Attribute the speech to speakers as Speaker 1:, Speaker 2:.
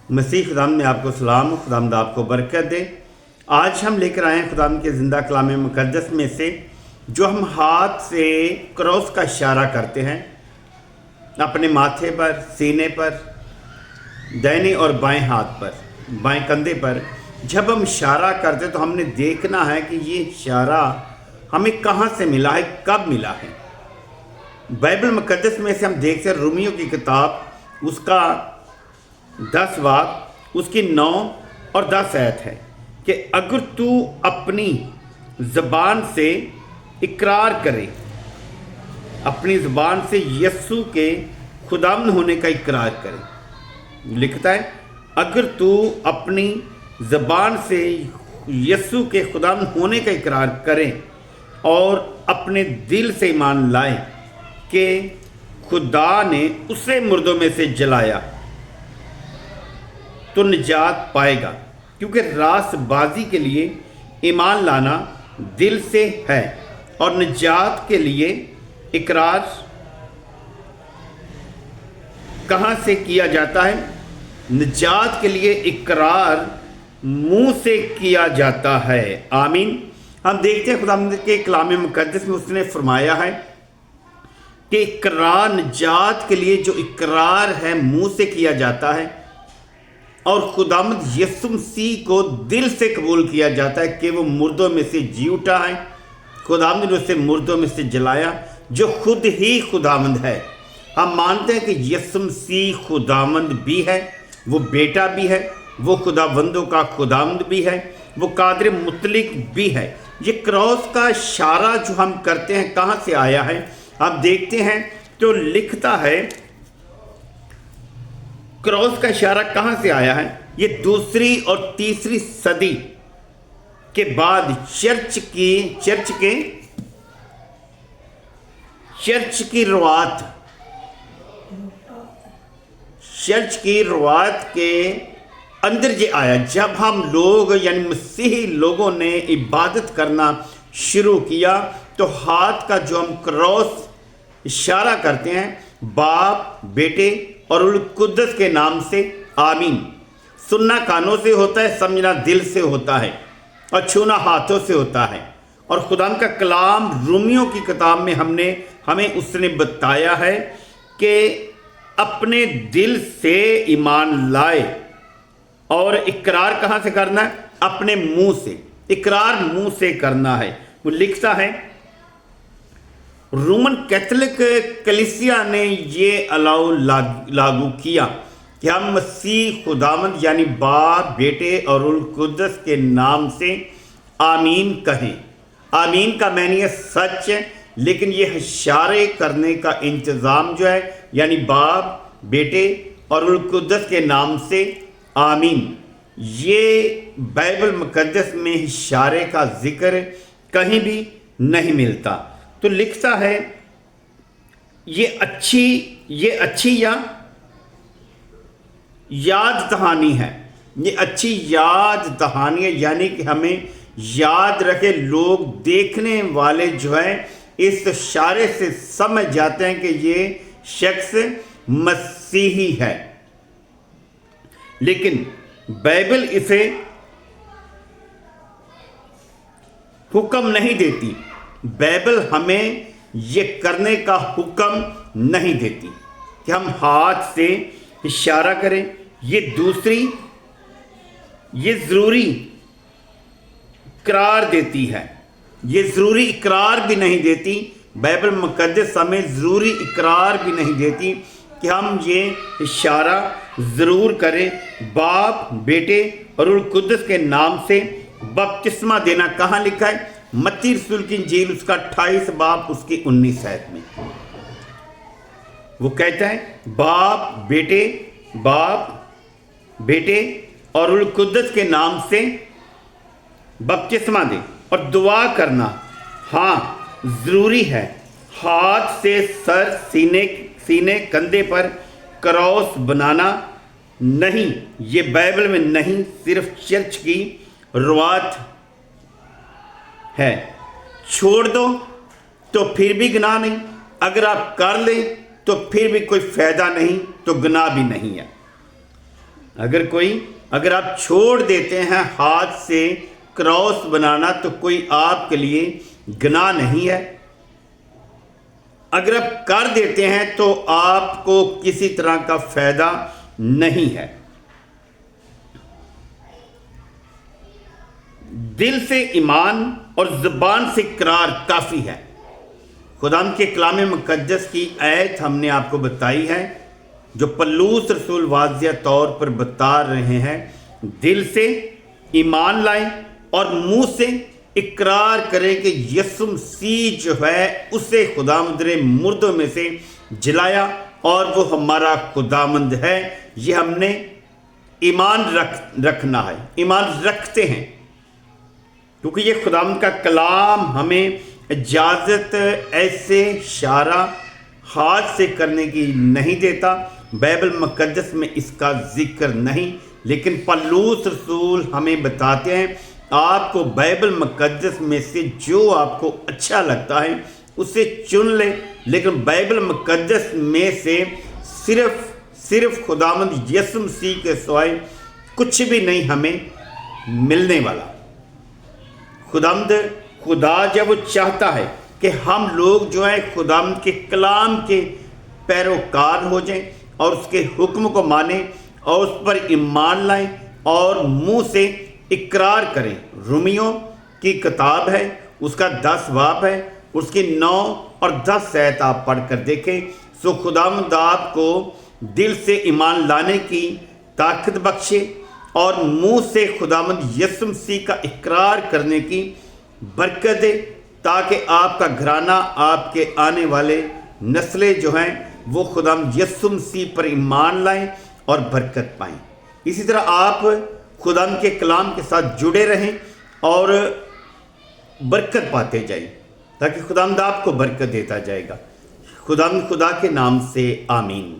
Speaker 1: मसीह खुदाम में आपको सलाम, खुदाम आप को बरकत दे। आज हम लेकर आए हैं खुदाम के ज़िंदा कलाम मुक़द्दस में से जो हम हाथ से क्रॉस का इशारा करते हैं अपने माथे पर, सीने पर, दाहिने और बाएं हाथ पर, बाएं कंधे पर। जब हम इशारा करते तो हमने देखना है कि ये इशारा हमें कहाँ से मिला है, कब मिला है। बाइबल मुक़द्दस में से हम देखते हैं रोमियो की किताब उसका 10 बाब उसकी 9 और 10 आयत है कि अगर तू अपनी ज़बान से इकरार करे, अपनी ज़बान से यस्सु के खुदावंद होने का इकरार करे। लिखता है अगर तू अपनी ज़बान से यस्सु के खुदावंद होने का इकरार करे और अपने दिल से ईमान लाए कि खुदा ने उसे मुर्दों में से जलाया तो निजात पाएगा। क्योंकि रास्तबाजी के लिए ईमान लाना दिल से है और निजात के लिए इकरार कहाँ से किया जाता है? निजात के लिए इकरार मुंह से किया जाता है। आमीन। हम देखते हैं खुदावंद के कलाम मुक़द्दस में उसने फरमाया है कि इकरार, निजात के लिए जो इकरार है मुंह से किया जाता है और खुदावंद यीशु मसीह को दिल से कबूल किया जाता है कि वो मुर्दों में से जी उठा है। खुदावंद ने उसे मुर्दों में से जलाया, जो खुद ही खुदावंद है। हम मानते हैं कि यीशु मसीह खुदावंद भी है, वो बेटा भी है, वो खुदावंदों का खुदावंद भी है, वो कादिर मुतलिक भी है। ये क्रॉस का इशारा जो हम करते हैं कहाँ से आया है? आप देखते हैं तो लिखता है क्रॉस का इशारा कहाँ से आया है? ये 2री और 3री सदी के बाद चर्च की रुआत के अंदर ये आया। जब हम लोग यानी मसीही लोगों ने इबादत करना शुरू किया तो हाथ का जो हम क्रॉस इशारा करते हैं बाप, बेटे और रूह कुद्दस के नाम से। आमीन। सुनना कानों से होता है, समझना दिल से होता है और छूना हाथों से होता है। और खुदा का कलाम रोमियो की किताब में हमें उसने बताया है कि अपने दिल से ईमान लाए और इकरार कहाँ से करना है? अपने मुंह से। इकरार मुंह से करना है। वो लिखता है रोमन कैथोलिक कलीसिया ने ये लागू किया कि हम मसीह खुदावंद यानी बाप, बेटे और रूह कुद्दस के नाम से आमीन कहें। आमीन का मैंने ये सच है, लेकिन ये इशारे करने का इंतज़ाम जो है यानी बाप, बेटे और रूह कुद्दस के नाम से आमीन, ये बाइबल मुक़द्दस में इशारे का जिक्र कहीं भी नहीं मिलता। तो लिखता है ये अच्छी याद दहानी है। ये अच्छी याद दहानी है, यानी कि हमें याद रखे। लोग देखने वाले जो है इस इशारे से समझ जाते हैं कि ये शख्स मसीही है। लेकिन बाइबल इसे हुक्म नहीं देती। बाइबल हमें ये करने का हुक्म नहीं देती कि हम हाथ से इशारा करें। ये ज़रूरी इकरार देती है। ये ज़रूरी इकरार भी नहीं देती। बाइबल मुक़द्दस हमें ज़रूरी इकरार भी नहीं देती कि हम ये इशारा ज़रूर करें बाप, बेटे और रूह कुद्दस के नाम से बपतिस्मा देना। कहाँ लिखा है? मत्ती रसूल की इंजील उसका 28 बाब उसकी 19 आयत में वो कहता है बाप, बेटे और रूह कुद्दस के नाम से बपतिस्मा दे और दुआ करना। हाँ, ज़रूरी है। हाथ से सर, सीने कंधे पर क्रॉस बनाना नहीं, ये बाइबल में नहीं, सिर्फ चर्च की रुआत है। छोड़ दो तो फिर भी गुनाह नहीं, अगर आप कर लें तो फिर भी कोई फ़ायदा नहीं, तो गुनाह भी नहीं है। اگر آپ چھوڑ دیتے ہیں ہاتھ سے کراس بنانا تو کوئی آپ کے لیے گناہ نہیں ہے، اگر آپ کر دیتے ہیں تو آپ کو کسی طرح کا فائدہ نہیں ہے۔ دل سے ایمان اور زبان سے اقرار کافی ہے۔ خدا کے کلام مقدس کی آیت ہم نے آپ کو بتائی ہے، جو پولس رسول واضح طور پر بتا رہے ہیں، دل سے ایمان لائیں اور منہ سے اقرار کریں کہ یسوع مسیح جو ہے اسے خداوند نے مردوں میں سے جلایا اور وہ ہمارا خداوند ہے۔ یہ ہم نے ایمان رکھنا ہے، ایمان رکھتے ہیں، کیونکہ یہ خداوند کا کلام ہمیں اجازت ایسے اشارہ ہاتھ سے کرنے کی نہیں دیتا۔ بائبل مقدس میں اس کا ذکر نہیں، لیکن پولس رسول ہمیں بتاتے ہیں آپ کو بائبل مقدس میں سے جو آپ کو اچھا لگتا ہے اسے چن لے، لیکن بائبل مقدس میں سے صرف خداوند یسوع مسیح کے سوائے کچھ بھی نہیں ہمیں ملنے والا۔ خدا جب وہ چاہتا ہے کہ ہم لوگ جو ہے خداوند کے کلام کے پیروکار ہو جائیں اور اس کے حکم کو مانیں اور اس پر ایمان لائیں اور منہ سے اقرار کریں۔ رومیوں کی کتاب ہے، اس کا 10 باب ہے، اس کی 9 اور 10 آیت آپ پڑھ کر دیکھیں۔ سو خداوند آپ کو دل سے ایمان لانے کی طاقت بخشے اور منہ سے خداوند یسوع مسیح کا اقرار کرنے کی برکت دے، تاکہ آپ کا گھرانہ، آپ کے آنے والے نسلیں جو ہیں وہ خداوند یسوع مسیح پر ایمان لائیں اور برکت پائیں۔ اسی طرح آپ خداوند کے کلام کے ساتھ جڑے رہیں اور برکت پاتے جائیں، تاکہ خداوند آپ کو برکت دیتا جائے گا۔ خدا کے نام سے آمین۔